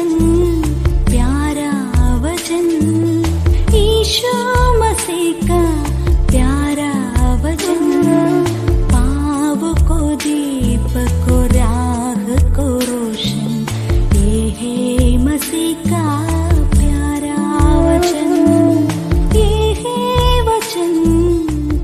वचन, प्यारा वचन, ईशो मसीह का प्यारा वचन, पाव को दीप को राह को रोशन, ये है मसीह का प्यारा वचन, ये है वचन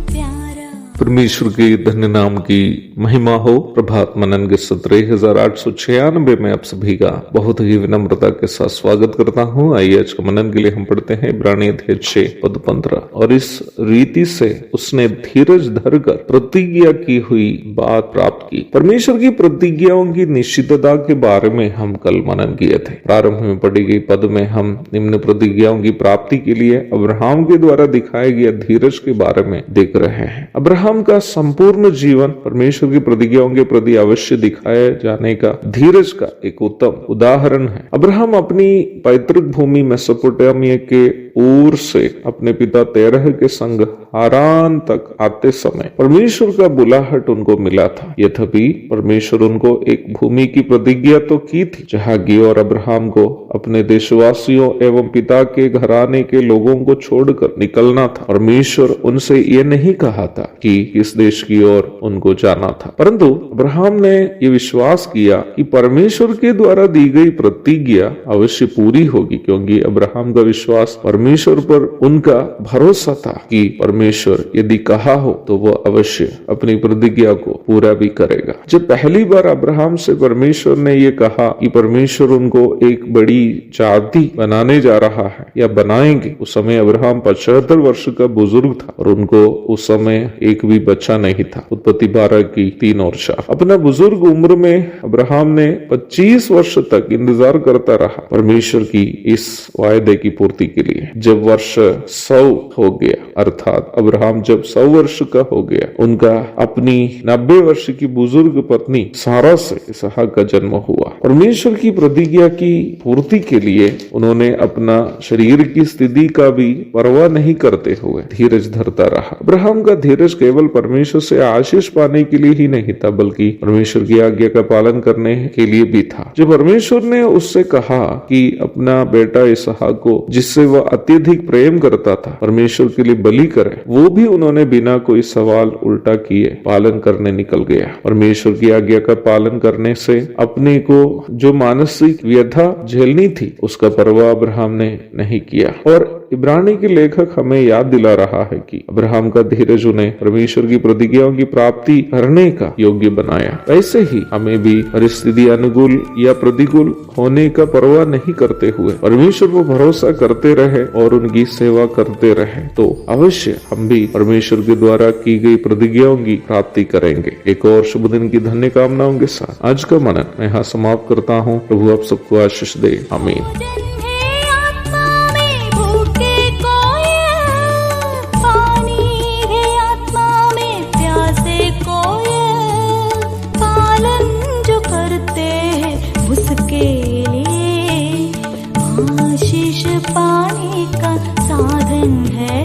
प्यारा। परमेश्वर के धन्य नाम की महिमा हो। प्रभात मनन के 17,896 में आप सभी का बहुत ही विनम्रता के साथ स्वागत करता हूँ। आइए आज का मनन के लिए हम पढ़ते हैं इब्रानी अध्याय 6 पद 15। और इस रीति से उसने धीरज धरकर प्रतिज्ञा की हुई बात प्राप्त की। परमेश्वर की प्रतिज्ञाओं की निश्चितता के बारे में हम कल मनन किए थे। प्रारंभ में पढ़ी गई पद में हम निम्न प्रतिज्ञाओं की प्राप्ति के लिए अब्राहम के द्वारा दिखाए गए धीरज के बारे में देख रहे हैं। अब्राहम का संपूर्ण जीवन परमेश्वर की प्रतिज्ञाओं के प्रति अवश्य दिखाए जाने का धीरज का एक उत्तम उदाहरण है। अब्राहम अपनी पैतृक भूमि मेसोपोटामिया के ऊर से अपने पिता तेरह के संग हारान तक आते समय परमेश्वर का बुलाहट उनको मिला था। यद्यपि परमेश्वर उनको एक भूमि की प्रतिज्ञा तो की थी जहाँ गियोर अब्राहम को अपने देशवासियों एवं पिता के घराने के लोगों को छोड़कर निकलना था। परमेश्वर उनसे ये नहीं कहा था कि किस देश की ओर उनको जाना था, परंतु अब्राहम ने ये विश्वास किया कि परमेश्वर के द्वारा दी गई प्रतिज्ञा अवश्य पूरी होगी, क्योंकि अब्राहम का विश्वास परमेश्वर पर उनका भरोसा था कि परमेश्वर यदि कहा हो तो वह अवश्य अपनी प्रतिज्ञा को पूरा भी करेगा। जब पहली बार अब्राहम से परमेश्वर ने ये कहा कि परमेश्वर उनको एक बड़ी जाति बनाने जा रहा है या बनाएंगे, उस समय अब्राहम 75 वर्ष का बुजुर्ग था और उनको उस समय एक भी बच्चा नहीं था। उत्पत्ति 12 की 3 और 4। अपना बुजुर्ग उम्र में अब्राहम ने 25 वर्ष तक इंतजार करता रहा परमेश्वर की इस वायदे की पूर्ति के लिए। जब वर्ष 100 हो गया, अर्थात अब्राहम जब 100 वर्ष का हो गया, उनका अपनी 90 वर्ष की बुजुर्ग पत्नी सारा से इसहाक का जन्म हुआ। परमेश्वर की प्रतिज्ञा की पूर्ति के लिए उन्होंने अपना शरीर की स्थिति का भी परवाह नहीं करते हुए धीरज धरता रहा। अब्राहम का धीरज केवल परमेश्वर से आशीष पाने के लिए ही नहीं था, बल्कि परमेश्वर की आज्ञा का पालन करने के लिए भी था। जब परमेश्वर ने उससे कहा कि अपना बेटा इसहाक को, जिससे वह अत्यधिक प्रेम करता था, परमेश्वर के लिए बलि करे, वो भी उन्होंने बिना कोई सवाल उल्टा किए पालन करने निकल गया। परमेश्वर की आज्ञा का पालन करने से अपने को जो मानसिक व्यथा झेलनी थी उसका परवाह अब्राहम ने नहीं किया। और इब्रानी के लेखक हमें याद दिला रहा है कि अब्राहम का धीरज उन्हें परमेश्वर की प्रतिज्ञाओं की प्राप्ति करने का योग्य बनाया। वैसे ही हमें भी परिस्थिति अनुकूल या प्रतिकूल होने का परवाह नहीं करते हुए परमेश्वर पर भरोसा करते रहे और उनकी सेवा करते रहे, तो अवश्य हम भी परमेश्वर के द्वारा की गई प्रतिज्ञाओं की प्राप्ति करेंगे। एक और शुभ दिन की धन्य कामनाओं के साथ आज का मनन मैं यहाँ समाप्त करता हूँ। प्रभु आप सबको आशीष दे। आमीन। आशीष पाने का साधन है।